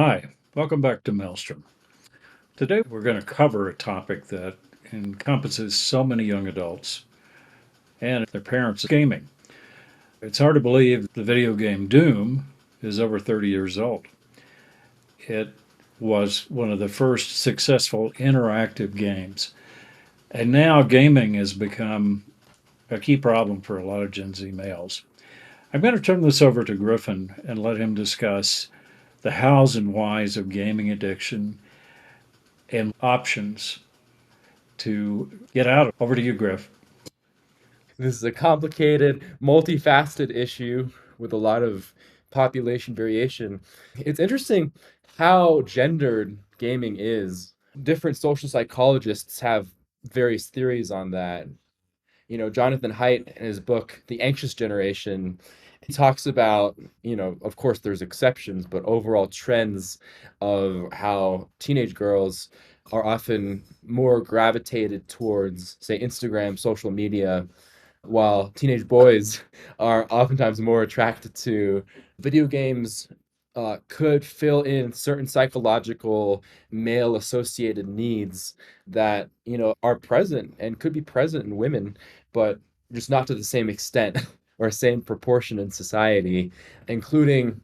Hi, welcome back to Malestrum. Today we're going to cover a topic that encompasses so many young adults and their parents gaming. It's hard to believe the video game Doom is over 30 years old. It was one of the first successful interactive games, and now gaming has become a key problem for a lot of Gen Z males. I'm going to turn this over to Griffin and let him discuss the hows and whys of gaming addiction and options to get out. Over to you, Griff. This is a complicated, multifaceted issue with a lot of population variation. It's interesting how gendered gaming is. Different social psychologists have various theories on that. Jonathan Haidt in his book, The Anxious Generation, he talks about, of course, there's exceptions, but overall trends of how teenage girls are often more gravitated towards, say, Instagram, social media, while teenage boys are oftentimes more attracted to video games. Could fill in certain psychological male associated needs that are present and could be present in women, but just not to the same extent or same proportion in society, including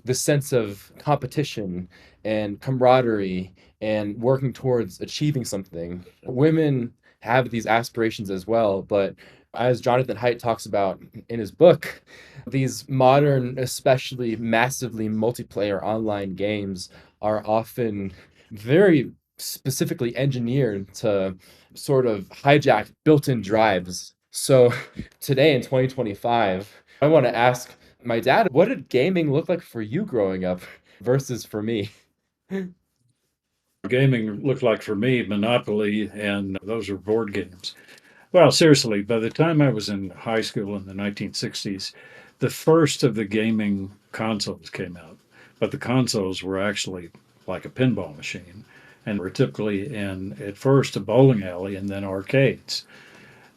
the sense of competition and camaraderie and working towards achieving something. Women have these aspirations as well, but as Jonathan Haidt talks about in his book, these modern, especially massively multiplayer online games are often very specifically engineered to sort of hijack built-in drives. So today in 2025, I want to ask my dad, what did gaming look like for you growing up versus for me? Gaming looked like for me Monopoly, and those are board games. Well, seriously, by the time I was in high school in the 1960s, the first of the gaming consoles came out. But the consoles were actually like a pinball machine and were typically in, at first, a bowling alley and then arcades.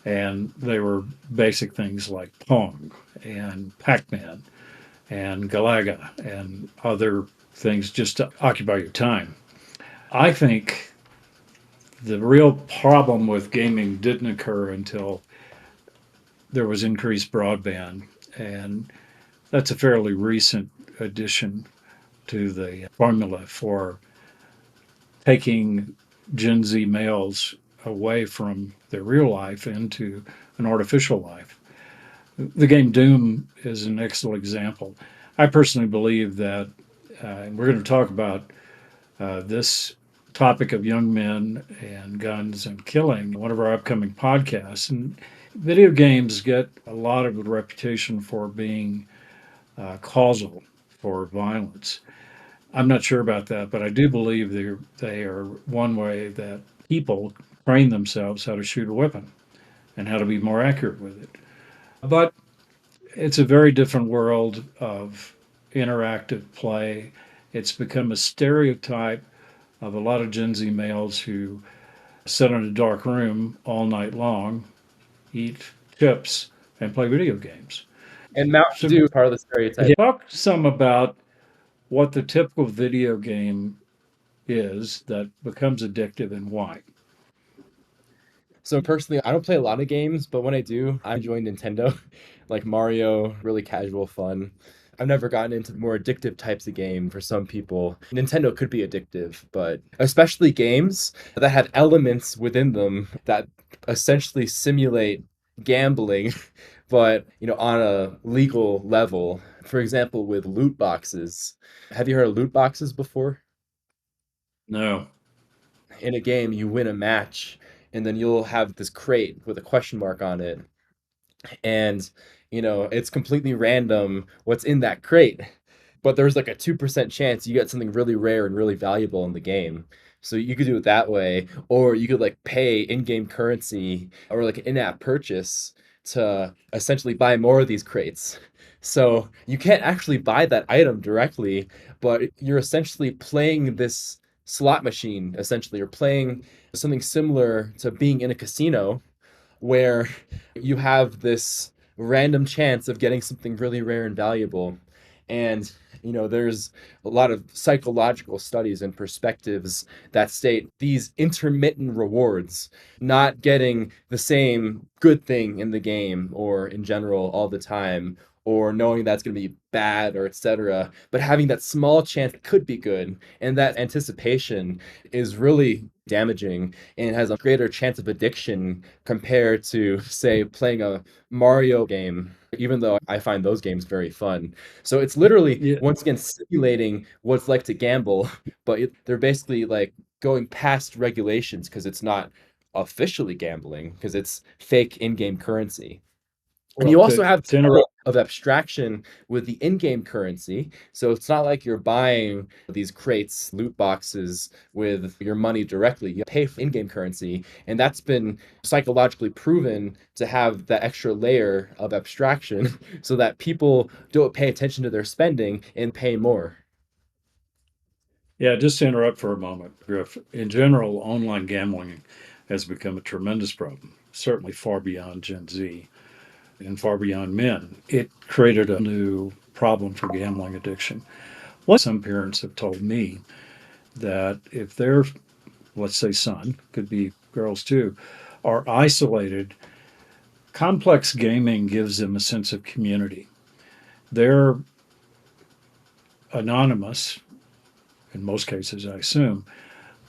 And they were basic things like Pong and Pac Man and Galaga and other things just to occupy your time. I think the real problem with gaming didn't occur until there was increased broadband, and that's a fairly recent addition to the formula for taking Gen Z males away from their real life into an artificial life. The game Doom is an excellent example. I personally believe that, and we're going to talk about this topic of young men and guns and killing, one of our upcoming podcasts. And video games get a lot of reputation for being causal for violence. I'm not sure about that, but I do believe they are one way that people train themselves how to shoot a weapon and how to be more accurate with it. But it's a very different world of interactive play. It's become a stereotype of a lot of Gen Z males who sit in a dark room all night long, eat chips, and play video games. And Mountain So, Dew, part of the stereotype. yeah, talk some about what the typical video game is that becomes addictive and why. So personally, I don't play a lot of games, but when I do, I enjoy Nintendo, like Mario, really casual fun. I've never gotten into more addictive types of game for some people. Nintendo could be addictive, but especially games that have elements within them that essentially simulate gambling, but on a legal level. For example, with loot boxes. Have you heard of loot boxes before? No. In a game, you win a match, and then you'll have this crate with a question mark on it, and it's completely random what's in that crate, but there's like a 2% chance you get something really rare and really valuable in the game. So you could do it that way, or you could like pay in-game currency or like an in-app purchase to essentially buy more of these crates. So you can't actually buy that item directly, but you're essentially playing this slot machine, essentially, or playing something similar to being in a casino where you have this random chance of getting something really rare and valuable. And there's a lot of psychological studies and perspectives that state these intermittent rewards, not getting the same good thing in the game or in general all the time, or knowing that's going to be bad or etc., but having that small chance it could be good, and that anticipation is really damaging and has a greater chance of addiction compared to, say, playing a Mario game, even though I find those games very fun. So it's literally, Yeah, once again, simulating what it's like to gamble, but they're basically like going past regulations because it's not officially gambling, because it's fake in-game currency. And well, you also have to interrupt. level of abstraction with the in-game currency. So it's not like you're buying these crates, loot boxes with your money directly. You pay for in-game currency, and that's been psychologically proven to have that extra layer of abstraction so that people don't pay attention to their spending and pay more. Yeah, just to interrupt for a moment, Griff. In general, online gambling has become a tremendous problem, certainly far beyond Gen Z and far beyond men. It created a new problem for gambling addiction. Some parents have told me that if their, let's say, son, could be girls too, are isolated, complex gaming gives them a sense of community. They're anonymous, in most cases, I assume,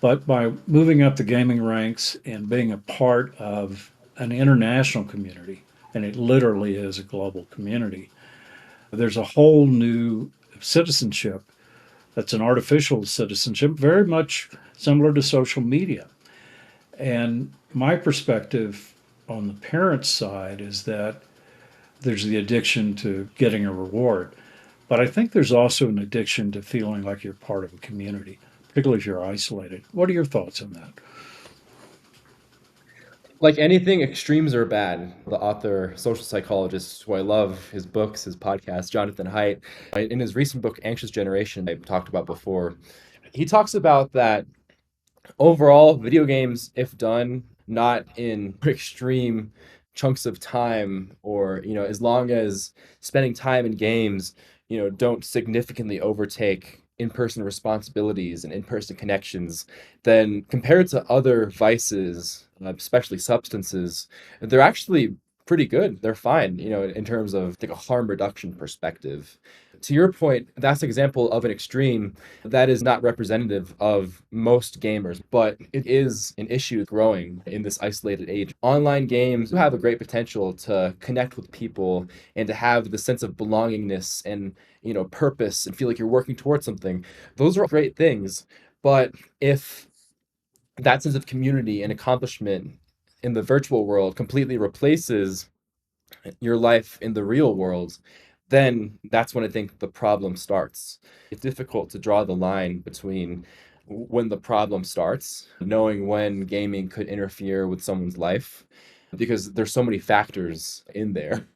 but by moving up the gaming ranks and being a part of an international community, and it literally is a global community, there's a whole new citizenship that's an artificial citizenship, very much similar to social media. And my perspective on the parents' side is that there's the addiction to getting a reward. But I think there's also an addiction to feeling like you're part of a community, particularly if you're isolated. What are your thoughts on that? Like anything, extremes are bad. The author, social psychologist, who I love his books, his podcast, Jonathan Haidt, in his recent book, Anxious Generation, I talked about before, he talks about that overall, video games, if done not in extreme chunks of time, or as long as spending time in games, don't significantly overtake in-person responsibilities and in-person connections, then compared to other vices, especially substances, they're actually pretty good. They're fine, in terms of like a harm reduction perspective. To your point, that's an example of an extreme that is not representative of most gamers, but it is an issue growing in this isolated age. Online games have a great potential to connect with people and to have the sense of belongingness and, purpose, and feel like you're working towards something. Those are great things. But if that sense of community and accomplishment in the virtual world completely replaces your life in the real world, then that's when I think the problem starts. It's difficult to draw the line between when the problem starts, knowing when gaming could interfere with someone's life, because there's so many factors in there,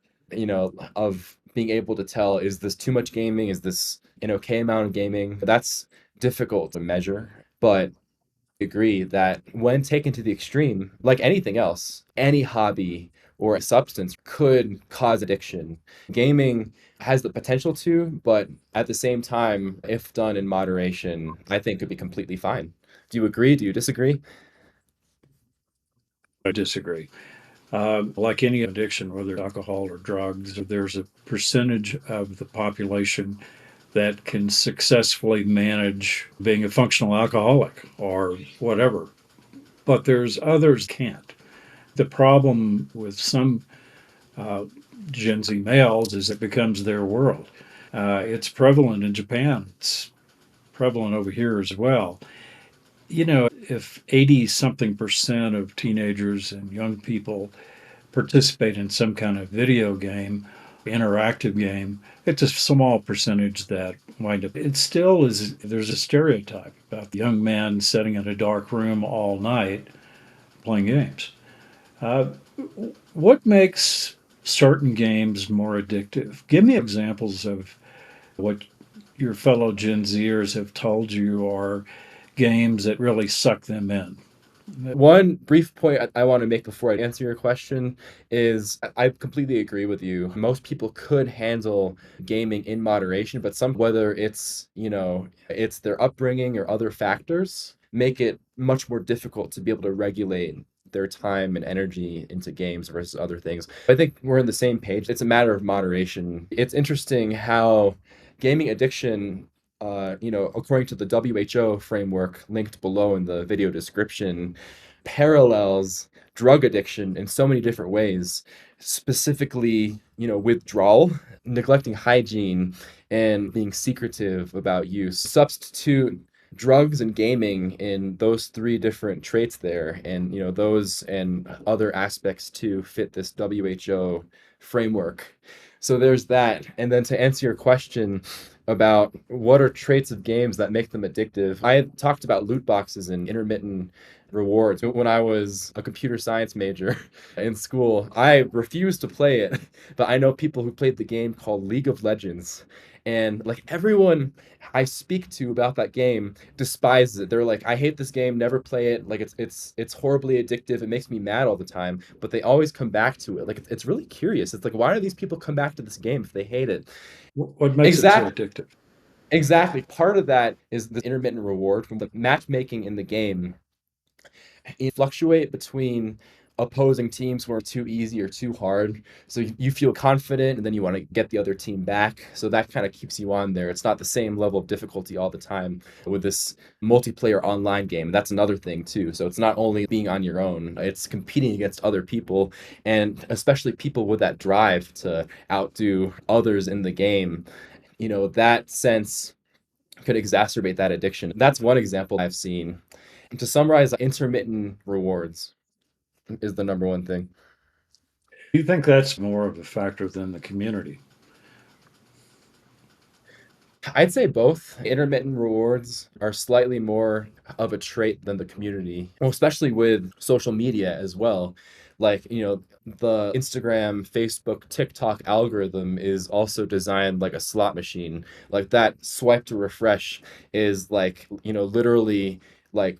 of being able to tell, is this too much gaming? Is this an okay amount of gaming? That's difficult to measure. But agree that when taken to the extreme, like anything else, any hobby or a substance could cause addiction. Gaming has the potential to, but at the same time, if done in moderation, I think could be completely fine. Do you agree? Do you disagree? I disagree. Like any addiction, whether it's alcohol or drugs, there's a percentage of the population that can successfully manage being a functional alcoholic or whatever, but there's others can't. The problem with some uh, Gen Z males is it becomes their world. It's prevalent in Japan. It's prevalent over here as well. If 80 something percent of teenagers and young people participate in some kind of video game, interactive game, it's a small percentage that wind up. It still is, there's a stereotype about the young man sitting in a dark room all night playing games. Uh, what makes certain games more addictive? Give me examples of what your fellow Gen Zers have told you are games that really suck them in. One brief point I want to make before I answer your question is I completely agree with you. Most people could handle gaming in moderation, but some, whether it's, it's their upbringing or other factors, make it much more difficult to be able to regulate their time and energy into games versus other things. I think we're on the same page. It's a matter of moderation. It's interesting how gaming addiction, according to the WHO framework linked below in the video description, parallels drug addiction in so many different ways, specifically, withdrawal, neglecting hygiene, and being secretive about use. Substitute drugs and gaming in those three different traits there, and those and other aspects to fit this WHO framework. So there's that. And then to answer your question about what are traits of games that make them addictive, I had talked about loot boxes and intermittent rewards when I was a computer science major in school. I refused to play it, but I know people who played the game called League of Legends. And like everyone I speak to about that game despises it. They're like, I hate this game, never play it. Like it's horribly addictive. It makes me mad all the time. But they always come back to it. Like it's really curious. It's like, why do these people come back to this game if they hate it? What makes it so Exactly. addictive? Exactly. Part of that is the intermittent reward from the matchmaking in the game. It fluctuate between opposing teams who are too easy or too hard. So you feel confident and then you want to get the other team back. So that kind of keeps you on there. It's not the same level of difficulty all the time with this multiplayer online game. That's another thing too. So it's not only being on your own, it's competing against other people, and especially people with that drive to outdo others in the game. That sense could exacerbate that addiction. That's one example I've seen. To summarize, intermittent rewards is the number one thing. Do you think that's more of a factor than the community? I'd say both. Intermittent rewards are slightly more of a trait than the community, well, especially with social media as well. Like, the Instagram, Facebook, TikTok algorithm is also designed like a slot machine. Like that swipe to refresh is like, literally like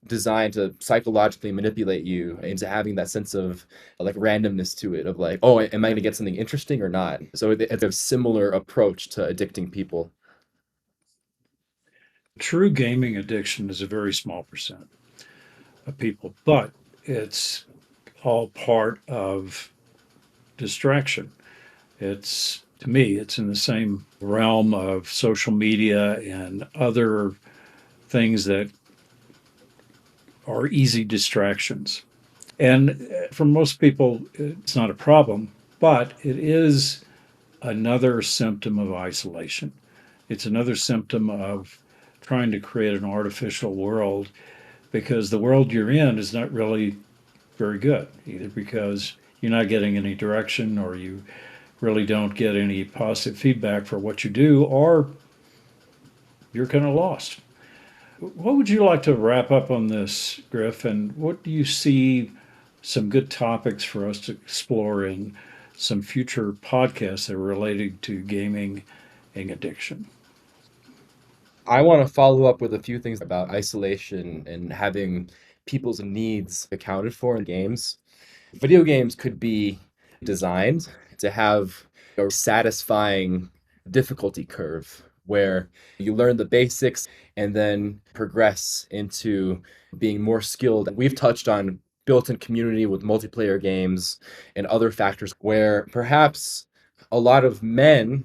designed to psychologically manipulate you into having that sense of like randomness to it, of like, oh, am I going to get something interesting or not? So it's a similar approach to addicting people. True gaming addiction is a very small percent of people, but it's all part of distraction. It's, to me, it's in the same realm of social media and other things that are easy distractions. And for most people, it's not a problem, but it is another symptom of isolation. It's another symptom of trying to create an artificial world because the world you're in is not really very good, either because you're not getting any direction or you really don't get any positive feedback for what you do, or you're kind of lost. What would you like to wrap up on this, Griff? And what do you see some good topics for us to explore in some future podcasts that are related to gaming and addiction? I want to follow up with a few things about isolation and having people's needs accounted for in games. Video games could be designed to have a satisfying difficulty curve where you learn the basics and then progress into being more skilled. We've touched on built-in community with multiplayer games and other factors where perhaps a lot of men,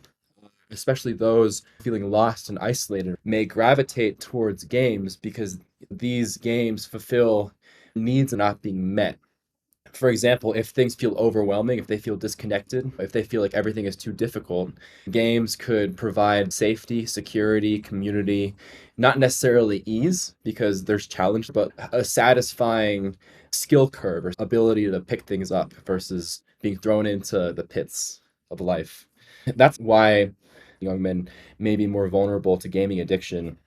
especially those feeling lost and isolated, may gravitate towards games because these games fulfill needs not being met. For example, if things feel overwhelming, if they feel disconnected, if they feel like everything is too difficult, games could provide safety, security, community, not necessarily ease because there's challenge, but a satisfying skill curve or ability to pick things up versus being thrown into the pits of life. That's why young men may be more vulnerable to gaming addiction.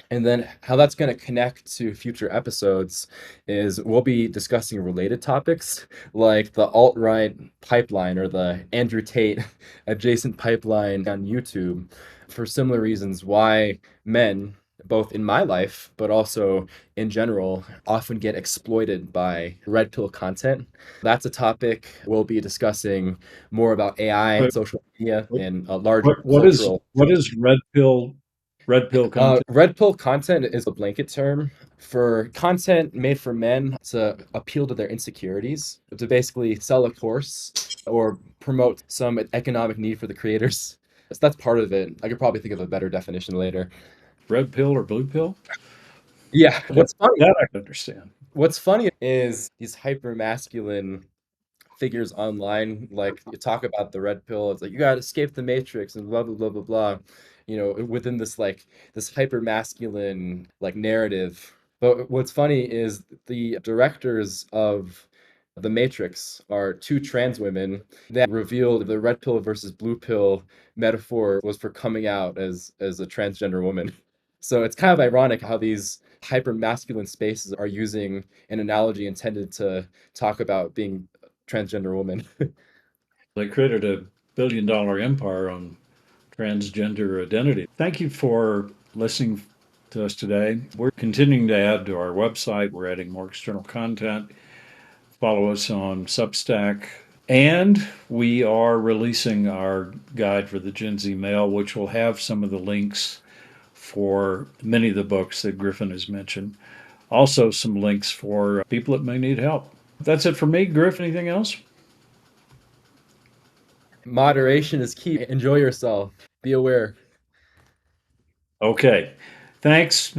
And then how that's going to connect to future episodes is we'll be discussing related topics like the alt-right pipeline or the Andrew Tate adjacent pipeline on YouTube for similar reasons why men, both in my life, but also in general, often get exploited by red pill content. That's a topic we'll be discussing more about AI, But social media, what and larger what is cultural. red pill content? Red pill content is a blanket term for content made for men to appeal to their insecurities, to basically sell a course or promote some economic need for the creators. So that's part of it. I could probably think of a better definition later. Red pill or blue pill? Yeah, That, that I can understand. what's funny is these hyper masculine figures online, like you talk about the red pill, it's like you gotta escape the matrix and blah blah blah blah blah, within this like this hyper masculine like narrative. But what's funny is the directors of the Matrix are two trans women that revealed the red pill versus blue pill metaphor was for coming out as a transgender woman. So it's kind of ironic how these hyper masculine spaces are using an analogy intended to talk about being transgender woman. They created a $1 billion empire on transgender identity. Thank you for listening to us today. We're continuing to add to our website. We're adding more external content. Follow us on Substack. And we are releasing our guide for the Gen Z male, which will have some of the links for many of the books that Griffin has mentioned. Also, some links for people that may need help. That's it for me. Griff, anything else? Moderation is key. Enjoy yourself. Be aware. Okay. Thanks.